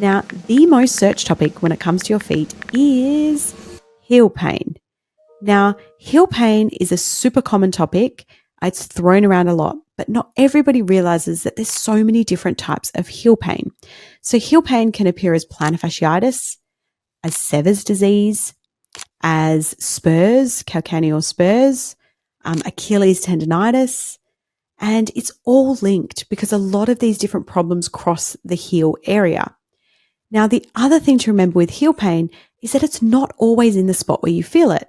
Now, the most searched topic when it comes to your feet is heel pain. Now, heel pain is a super common topic. It's thrown around a lot, but not everybody realizes that there's so many different types of heel pain. So heel pain can appear as plantarfasciitis, as Sever's disease, as spurs, calcaneal spurs, Achilles tendonitis, and it's all linked because a lot of these different problems cross the heel area. Now, the other thing to remember with heel pain is that it's not always in the spot where you feel it.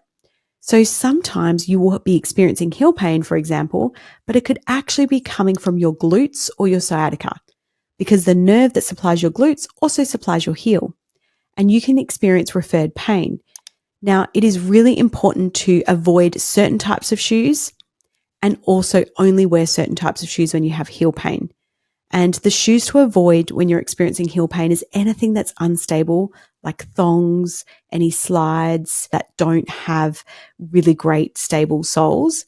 So sometimes you will be experiencing heel pain, for example, but it could actually be coming from your glutes or your sciatica because the nerve that supplies your glutes also supplies your heel, and you can experience referred pain. Now, it is really important to avoid certain types of shoes and also only wear certain types of shoes when you have heel pain. And the shoes to avoid when you're experiencing heel pain is anything that's unstable, like thongs, any slides that don't have really great stable soles.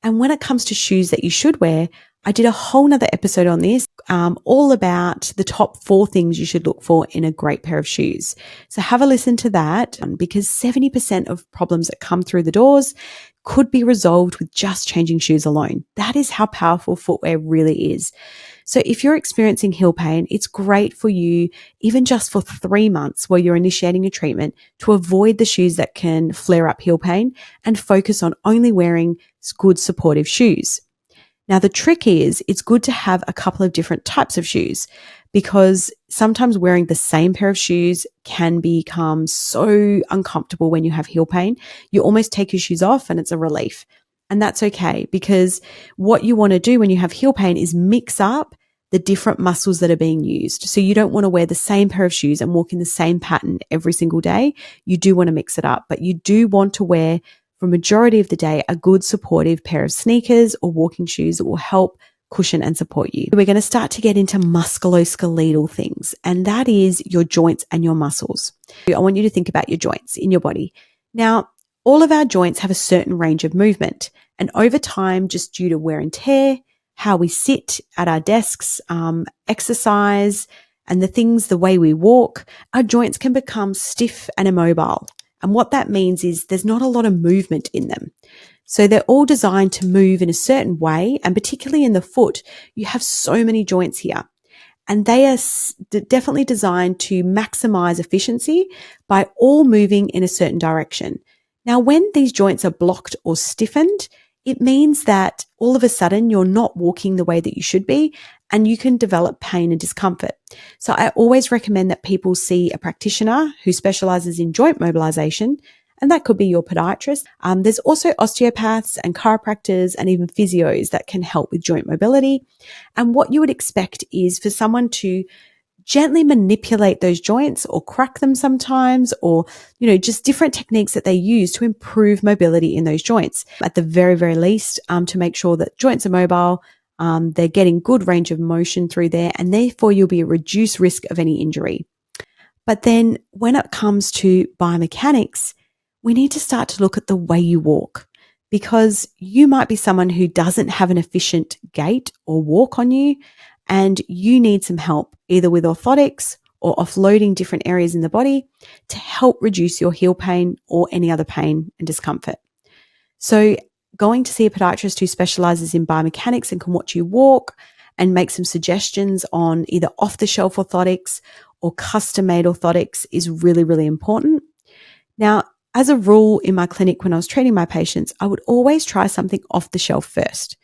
And when it comes to shoes that you should wear, I did a whole nother episode on this, all about the top 4 things you should look for in a great pair of shoes. So have a listen to that, because 70% of problems that come through the doors could be resolved with just changing shoes alone. That is how powerful footwear really is. So if you're experiencing heel pain, it's great for you, even just for 3 months while you're initiating your treatment, to avoid the shoes that can flare up heel pain and focus on only wearing good supportive shoes. Now, the trick is it's good to have a couple of different types of shoes, because sometimes wearing the same pair of shoes can become so uncomfortable when you have heel pain. You almost take your shoes off and it's a relief. And that's okay, because what you want to do when you have heel pain is mix up the different muscles that are being used. So you don't want to wear the same pair of shoes and walk in the same pattern every single day. You do want to mix it up, but you do want to wear, for majority of the day, a good supportive pair of sneakers or walking shoes that will help cushion and support you. We're going to start to get into musculoskeletal things, and that is your joints and your muscles. I want you to think about your joints in your body. Now, all of our joints have a certain range of movement, and over time, just due to wear and tear, how we sit at our desks, exercise, and the way we walk, our joints can become stiff and immobile. And what that means is there's not a lot of movement in them. So they're all designed to move in a certain way. And particularly in the foot, you have so many joints here. And they are definitely designed to maximize efficiency by all moving in a certain direction. Now, when these joints are blocked or stiffened, it means that all of a sudden you're not walking the way that you should be, and you can develop pain and discomfort. So I always recommend that people see a practitioner who specializes in joint mobilization, and that could be your podiatrist. There's also osteopaths and chiropractors and even physios that can help with joint mobility. And what you would expect is for someone to gently manipulate those joints or crack them sometimes, or, just different techniques that they use to improve mobility in those joints. At the very, very least, to make sure that joints are mobile, they're getting good range of motion through there, and therefore you'll be at reduced risk of any injury. But then when it comes to biomechanics, we need to start to look at the way you walk, because you might be someone who doesn't have an efficient gait or walk on you, and you need some help either with orthotics or offloading different areas in the body to help reduce your heel pain or any other pain and discomfort. So going to see a podiatrist who specializes in biomechanics and can watch you walk and make some suggestions on either off-the-shelf orthotics or custom-made orthotics is really, really important. Now, as a rule in my clinic when I was treating my patients, I would always try something off the shelf first.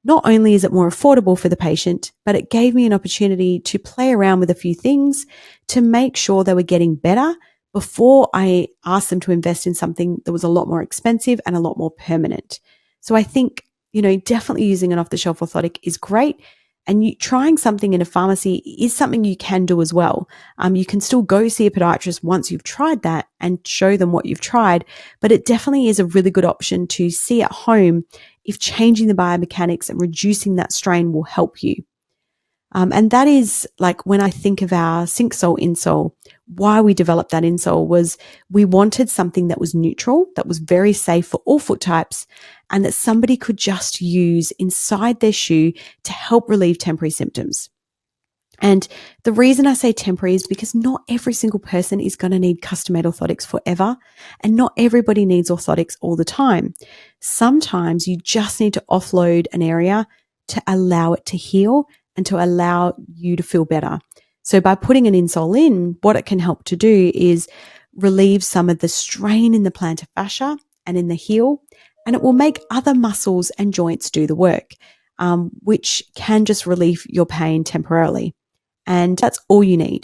Not only is it more affordable for the patient, but it gave me an opportunity to play around with a few things to make sure they were getting better before I asked them to invest in something that was a lot more expensive and a lot more permanent. So I think, definitely using an off-the-shelf orthotic is great. And trying something in a pharmacy is something you can do as well. You can still go see a podiatrist once you've tried that and show them what you've tried, but it definitely is a really good option to see at home if changing the biomechanics and reducing that strain will help you. And that is like when I think of our SynxSole insole, why we developed that insole was we wanted something that was neutral, that was very safe for all foot types, and that somebody could just use inside their shoe to help relieve temporary symptoms. And the reason I say temporary is because not every single person is going to need custom-made orthotics forever, and not everybody needs orthotics all the time. Sometimes you just need to offload an area to allow it to heal and to allow you to feel better. So by putting an insole in, what it can help to do is relieve some of the strain in the plantar fascia and in the heel, and it will make other muscles and joints do the work, which can just relieve your pain temporarily. And that's all you need.